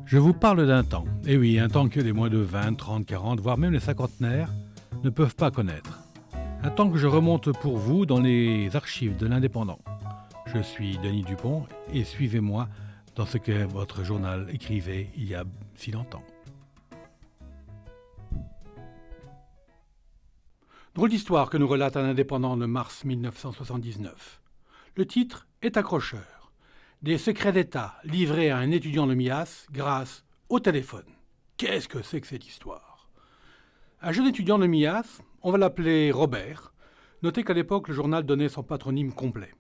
Je vous parle d'un temps, et oui, un temps que les moins de 20, 30, 40, voire même les cinquantenaires ne peuvent pas connaître. Un temps que je remonte pour vous dans les archives de l'Indépendant. Je suis Denis Dupont et suivez-moi dans ce que votre journal écrivait il y a si longtemps. Drôle d'histoire que nous relate un indépendant de mars 1979. Le titre est accrocheur. Des secrets d'État livrés à un étudiant de MIAS grâce au téléphone. Qu'est-ce que c'est que cette histoire ? Un jeune étudiant de MIAS, on va l'appeler Robert. Notez qu'à l'époque, le journal donnait son patronyme complet.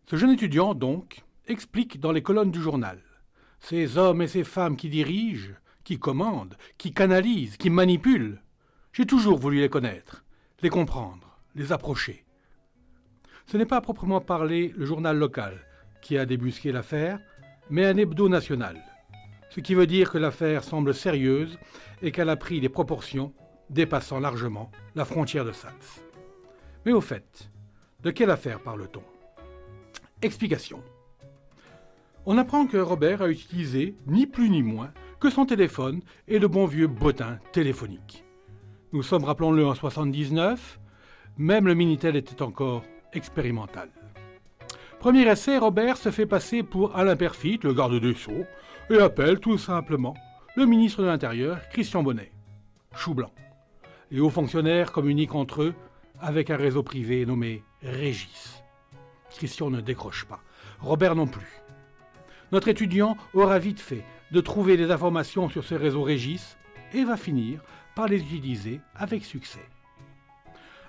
Ce jeune étudiant, donc, explique dans les colonnes du journal. Ces hommes et ces femmes qui dirigent, qui commandent, qui canalisent, qui manipulent, j'ai toujours voulu les connaître, les comprendre, les approcher. Ce n'est pas à proprement parler le journal local qui a débusqué l'affaire, mais un hebdo national. Ce qui veut dire que l'affaire semble sérieuse et qu'elle a pris des proportions dépassant largement la frontière de Sals. Mais au fait, de quelle affaire parle-t-on ? Explication. On apprend que Robert a utilisé, ni plus ni moins, que son téléphone et le bon vieux bottin téléphonique. Nous sommes, rappelons-le, en 79, même le Minitel était encore expérimental. Premier essai, Robert se fait passer pour Alain Peyrefitte, le garde des Sceaux, et appelle tout simplement le ministre de l'Intérieur, Christian Bonnet. Chou blanc. Les hauts fonctionnaires communiquent entre eux avec un réseau privé nommé Régis. Christian ne décroche pas, Robert non plus. Notre étudiant aura vite fait de trouver des informations sur ce réseau Régis et va finir par les utiliser avec succès.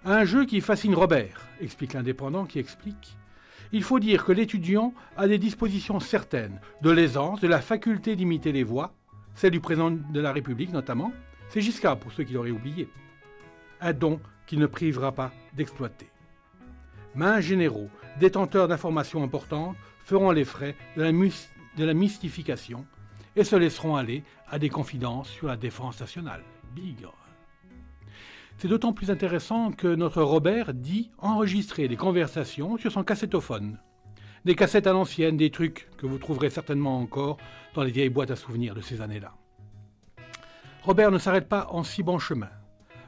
Un jeu qui fascine Robert, explique l'indépendant qui explique. Il faut dire que l'étudiant a des dispositions certaines, de l'aisance, de la faculté d'imiter les voix, celle du président de la République notamment, c'est Giscard pour ceux qui l'auraient oublié. Un don qu'il ne privera pas d'exploiter. Mains généraux, détenteurs d'informations importantes, feront les frais de la mystification et se laisseront aller à des confidences sur la défense nationale. Bigre. C'est d'autant plus intéressant que notre Robert dit enregistrer des conversations sur son cassettophone. Des cassettes à l'ancienne, des trucs que vous trouverez certainement encore dans les vieilles boîtes à souvenirs de ces années-là. Robert ne s'arrête pas en si bon chemin.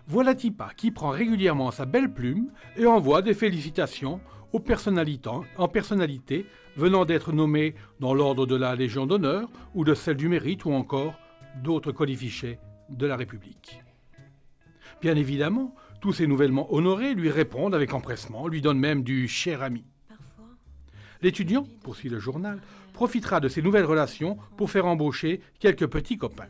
Voilà Tipa qui prend régulièrement sa belle plume et envoie des félicitations aux personnalités venant d'être nommées dans l'ordre de la Légion d'honneur ou de celle du mérite ou encore d'autres colifichets de la République. Bien évidemment, tous ces nouvellement honorés lui répondent avec empressement, lui donnent même du cher ami. L'étudiant, poursuit le journal, profitera de ces nouvelles relations pour faire embaucher quelques petits copains.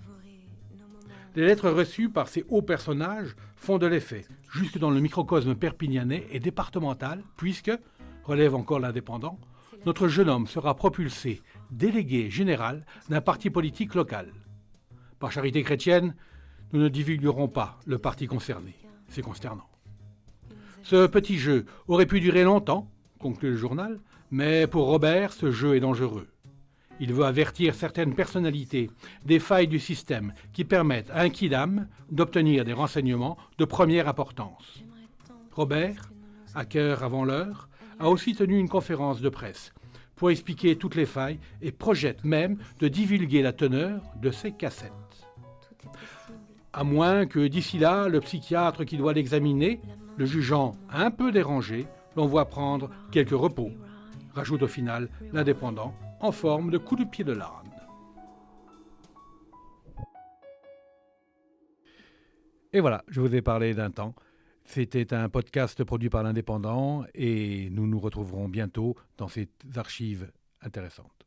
Les lettres reçues par ces hauts personnages font de l'effet, jusque dans le microcosme perpignanais et départemental, puisque, relève encore l'indépendant, notre jeune homme sera propulsé délégué général d'un parti politique local. Par charité chrétienne, nous ne divulguerons pas le parti concerné. C'est consternant. Ce petit jeu aurait pu durer longtemps, conclut le journal, mais pour Robert, ce jeu est dangereux. Il veut avertir certaines personnalités des failles du système qui permettent à un kidam d'obtenir des renseignements de première importance. Robert, à cœur avant l'heure, a aussi tenu une conférence de presse pour expliquer toutes les failles et projette même de divulguer la teneur de ses cassettes. À moins que d'ici là, le psychiatre qui doit l'examiner, le jugeant un peu dérangé, l'envoie prendre quelques repos, rajoute au final l'indépendant en forme de coup de pied de l'âne. Et voilà, je vous ai parlé d'un temps. C'était un podcast produit par l'Indépendant et nous nous retrouverons bientôt dans ces archives intéressantes.